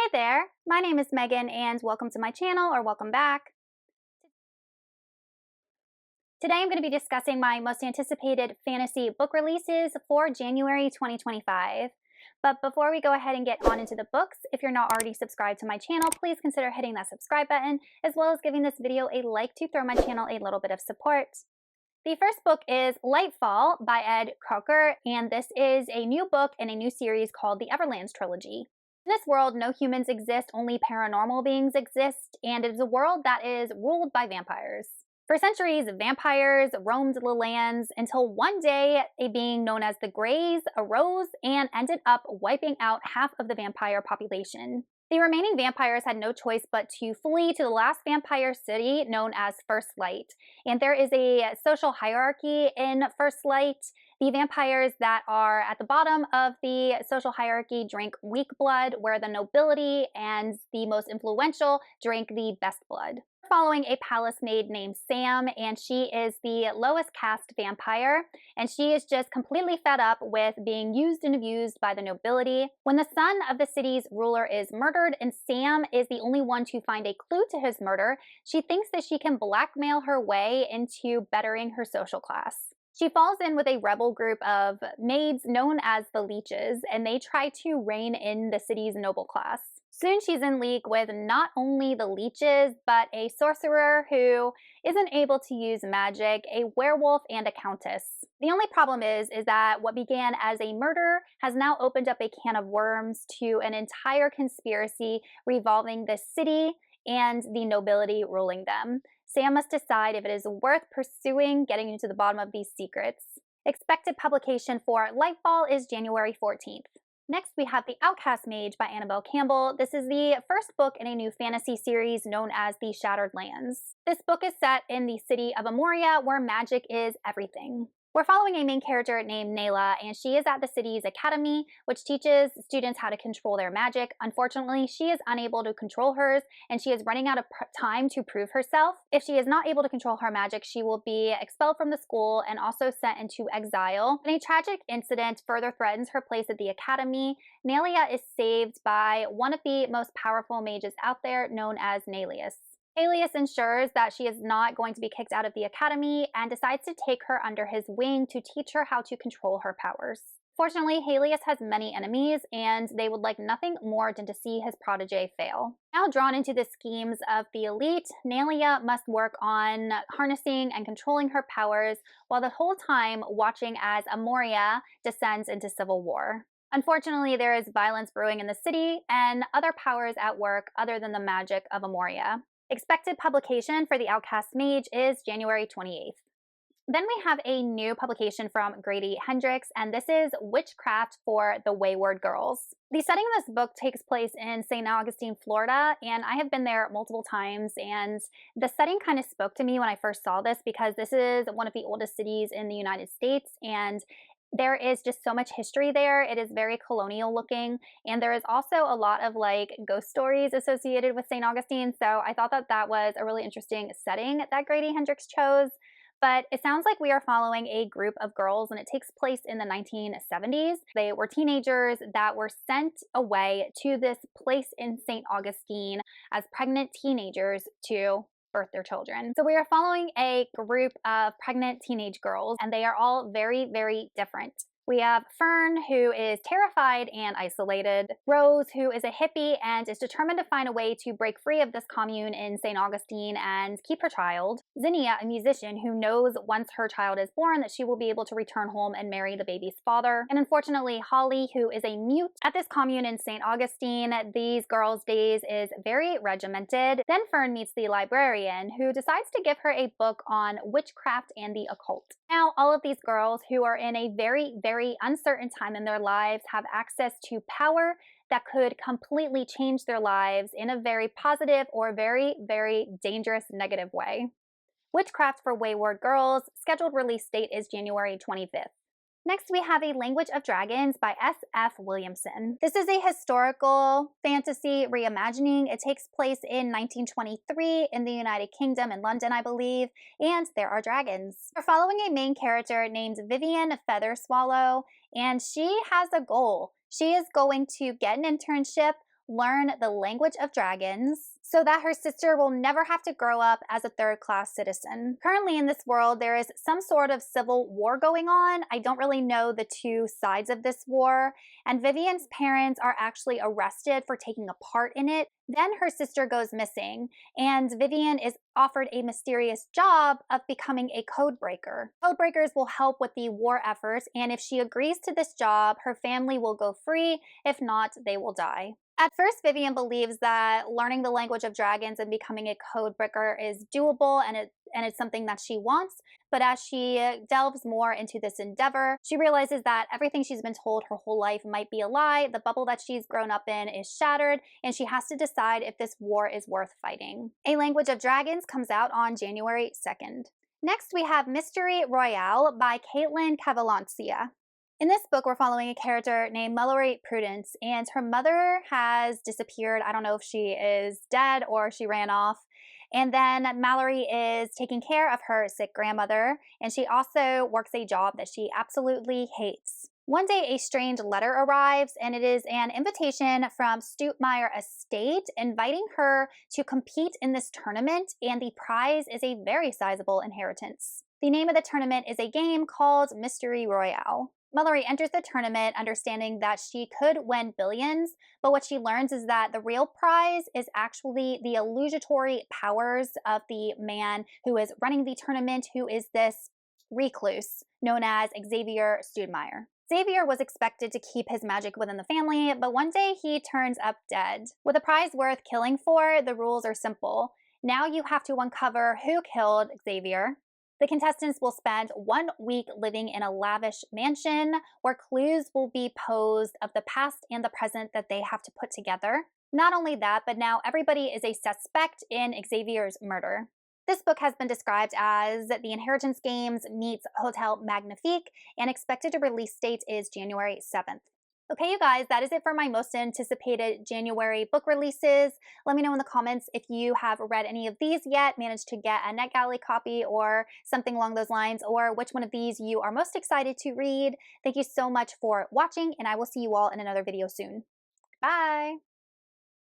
Hey there, my name is Megan and welcome to my channel, or welcome back. Today I'm going to be discussing my most anticipated fantasy book releases for January 2025. But before we go ahead and get on into the books, if you're not already subscribed to my channel, please consider hitting that subscribe button, as well as giving this video a like to throw my channel a little bit of support. The first book is Lightfall by Ed Crocker, and this is a new book in a new series called the Everlands Trilogy. In this world, no humans exist, only paranormal beings exist, and it is a world that is ruled by vampires. For centuries, vampires roamed the lands until one day a being known as the Greys arose and ended up wiping out half of the vampire population. The remaining vampires had no choice but to flee to the last vampire city known as First Light. And there is a social hierarchy in First Light. The vampires that are at the bottom of the social hierarchy drink weak blood, where the nobility and the most influential drink the best blood. Following a palace maid named Sam, and she is the lowest caste vampire, and she is just completely fed up with being used and abused by the nobility. When the son of the city's ruler is murdered and Sam is the only one to find a clue to his murder, she thinks that she can blackmail her way into bettering her social class. She falls in with a rebel group of maids known as the Leeches, and they try to rein in the city's noble class. Soon she's in league with not only the Leeches, but a sorcerer who isn't able to use magic, a werewolf, and a countess. The only problem is that what began as a murder has now opened up a can of worms to an entire conspiracy revolving the city and the nobility ruling them. Sam must decide if it is worth pursuing getting into the bottom of these secrets. Expected publication for Lightfall is January 14th. Next, we have The Outcast Mage by Annabel Campbell. This is the first book in a new fantasy series known as The Shattered Lands. This book is set in the city of Amoria, where magic is everything. We're following a main character named Nayla, and she is at the city's academy, which teaches students how to control their magic. Unfortunately, she is unable to control hers, and she is running out of time to prove herself. If she is not able to control her magic, she will be expelled from the school and also sent into exile. When a tragic incident further threatens her place at the academy, Nayla is saved by one of the most powerful mages out there, known as Naylius. Alias ensures that she is not going to be kicked out of the academy and decides to take her under his wing to teach her how to control her powers. Fortunately, Halius has many enemies, and they would like nothing more than to see his protege fail. Now drawn into the schemes of the elite, Nayla must work on harnessing and controlling her powers, while the whole time watching as Amoria descends into civil war. Unfortunately, there is violence brewing in the city and other powers at work other than the magic of Amoria. Expected publication for The Outcast Mage is January 28th. Then we have a new publication from Grady Hendrix, and this is Witchcraft for the Wayward Girls. The setting of this book takes place in St. Augustine, Florida, and I have been there multiple times, and the setting kind of spoke to me when I first saw this because this is one of the oldest cities in the United States, and there is just so much history there. It is very colonial looking, and there is also a lot of like ghost stories associated with St. Augustine, so I thought that that was a really interesting setting that Grady Hendrix chose. But it sounds like we are following a group of girls, and it takes place in the 1970s. They were teenagers that were sent away to this place in St. Augustine as pregnant teenagers to birth their children. So we are following a group of pregnant teenage girls, and they are all very, very different. We have Fern, who is terrified and isolated. Rose, who is a hippie and is determined to find a way to break free of this commune in St. Augustine and keep her child. Zinnia, a musician who knows once her child is born that she will be able to return home and marry the baby's father. And unfortunately, Holly, who is a mute at this commune in St. Augustine. These girls' days is very regimented. Then Fern meets the librarian, who decides to give her a book on witchcraft and the occult. Now, all of these girls who are in a very uncertain time in their lives have access to power that could completely change their lives in a very positive or very dangerous negative way. Witchcraft for Wayward Girls, scheduled release date is January 25th. Next, we have A Language of Dragons by S.F. Williamson. This is a historical fantasy reimagining. It takes place in 1923 in the United Kingdom in London, I believe, and there are dragons. We're following a main character named Vivian Featherswallow, and she has a goal. She is going to get an internship learn the language of dragons so that her sister will never have to grow up as a third-class citizen. Currently in this world, there is some sort of civil war going on. I don't really know the two sides of this war, and Vivian's parents are actually arrested for taking a part in it. Then her sister goes missing, and Vivian is offered a mysterious job of becoming a code breaker. Code breakers will help with the war efforts, and if she agrees to this job, her family will go free. If not, they will die. At first, Vivian believes that learning the language of dragons and becoming a code breaker is doable and it's something that she wants. But as she delves more into this endeavor, she realizes that everything she's been told her whole life might be a lie. The bubble that she's grown up in is shattered, and she has to decide if this war is worth fighting. A Language of Dragons comes out on January 2nd. Next, we have Mystery Royale by Kaitlyn Cavalancia. In this book, we're following a character named Mallory Prudence, and her mother has disappeared. I don't know if she is dead or she ran off. And then Mallory is taking care of her sick grandmother, and she also works a job that she absolutely hates. One day, a strange letter arrives, and it is an invitation from Stoutmeyer Estate inviting her to compete in this tournament, and the prize is a very sizable inheritance. The name of the tournament is a game called Mystery Royale. Mallory enters the tournament understanding that she could win billions, but what she learns is that the real prize is actually the illusory powers of the man who is running the tournament, who is this recluse known as Xavier Stoutmeyer. Xavier was expected to keep his magic within the family, but one day he turns up dead. With a prize worth killing for, the rules are simple. Now you have to uncover who killed Xavier. The contestants will spend 1 week living in a lavish mansion where clues will be posed of the past and the present that they have to put together. Not only that, but now everybody is a suspect in Xavier's murder. This book has been described as the Inheritance Games meets Hotel Magnifique, and expected release date is January 7th. Okay, you guys, that is it for my most anticipated January book releases. Let me know in the comments if you have read any of these yet, managed to get a NetGalley copy or something along those lines, or which one of these you are most excited to read. Thank you so much for watching, and I will see you all in another video soon. Bye!